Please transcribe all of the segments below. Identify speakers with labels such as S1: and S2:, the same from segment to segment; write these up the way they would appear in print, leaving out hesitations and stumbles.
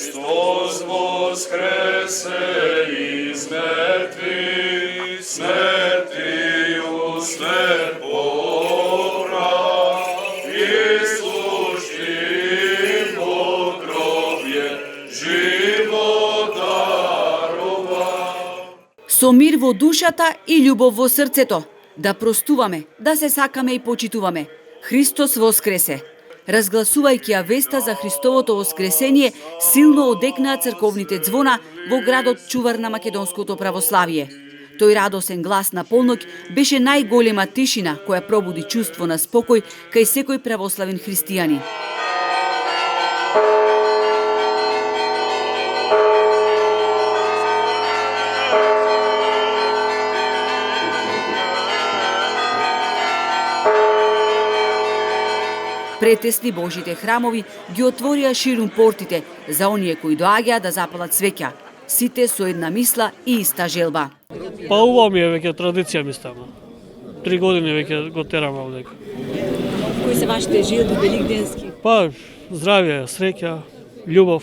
S1: Христос воскресе из мертвых, смертью смерть побрал, и служим во гробе живот даровал.
S2: Со мир во душата и љубов во срцето, да простуваме, да се сакаме и почитуваме. Христос воскресе. Разгласувајќи ја веста за Христовото воскресение, силно одекнаа црковните ѕвона во градот чувар на македонското православие. Тој радосен глас на полноќ беше најголема тишина која пробуди чувство на спокој кај секој православен христијанин. Претесни Божите храмови ги отворија ширум портите за оние кои доаѓаа да запалат свеќа, сите со една мисла и иста желба.
S3: Па ова ми е веќе традиција ми стана. 3 години веќе го терам овдека.
S2: Кои се вашите желби великденски?
S3: Па здравје, среќа, љубов,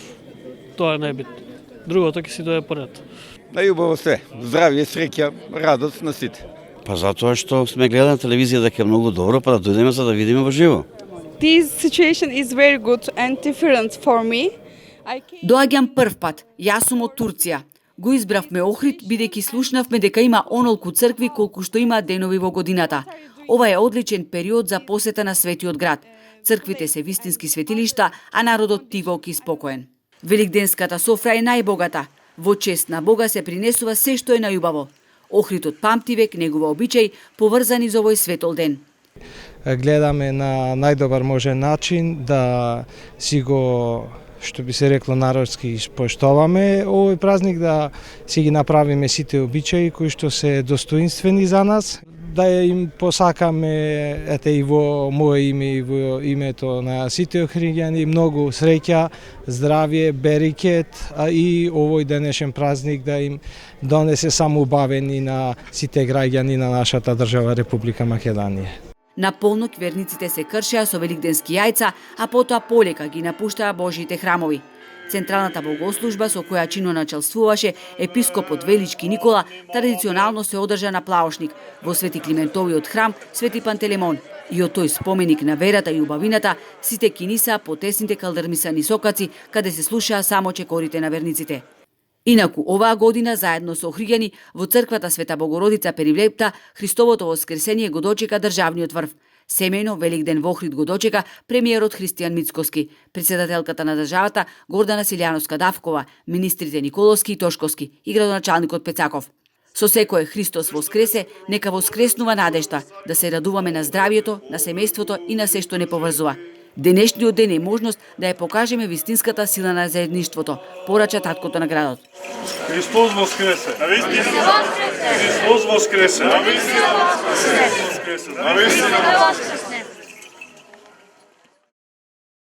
S3: тоа е најбитно. Другото ќе си дое поред.
S4: Најубаво се, здравје, среќа, радост на сите.
S5: Па затоа што сме гледали на телевизија дека е многу добро, па да дојдеме за да видиме во живо.
S6: This situation is very good and different for me.
S2: Доаѓам прв пат, јас сум од Турција. Го избравме Охрид бидејќи слушнавме дека има онолку цркви колку што има денови во годината. Ова е одличен период за посета на светиот град. Црквите се вистински светилишта, а народот тивок и спокоен. Великденската софра е најбогата. Во чест на Бога се принесува се што е најубаво. Охридот памти век негова обичај поврзани за овој светол ден.
S7: Гледаме на најдобар можен начин да си го, што би се рекло народски, испоштоваме овој празник, да си ги направиме сите обичаи кои што се достоинствени за нас, да им посакаме ете и во мое име и во името на сите охриѓани многу среќа, здравје, берекет, а и овој денешен празник да им донесе само убавени на сите граѓани на нашата држава Република Македонија.
S2: На полноќ верниците се кршеа со великденски јајца, а потоа полека ги напуштаа Божите храмови. Централната богослужба со која чиноначалствуваше епископот Велички Никола традиционално се одржа на Плаошник, во Свети Климентовиот храм Свети Пантелеймон. И од тој споменик на верата и убавината сите кинисаа по тесните калдърмисани сокаци, каде се слушаа само чекорите на верниците. Инаку, оваа година, заедно со охриѓани, во црквата Света Богородица Перивлепта, Христовото воскресение го дочека државниот врв. Семејно Великден во Охрид го дочека премиерот Христијан Мицкоски, председателката на државата Гордана Силјановска-Давкова, министрите Николовски и Тошковски и градоначалникот Пецаков. Со секое Христос воскресе, нека воскреснува надежта, да се радуваме на здравјето, на семејството и на се што не поврзува. Денешниот ден е можност да ја покажеме вистинската сила на заедништвото, порача таткото на градот.
S1: Христос воскресе! Христос воскресе! Христос воскресе!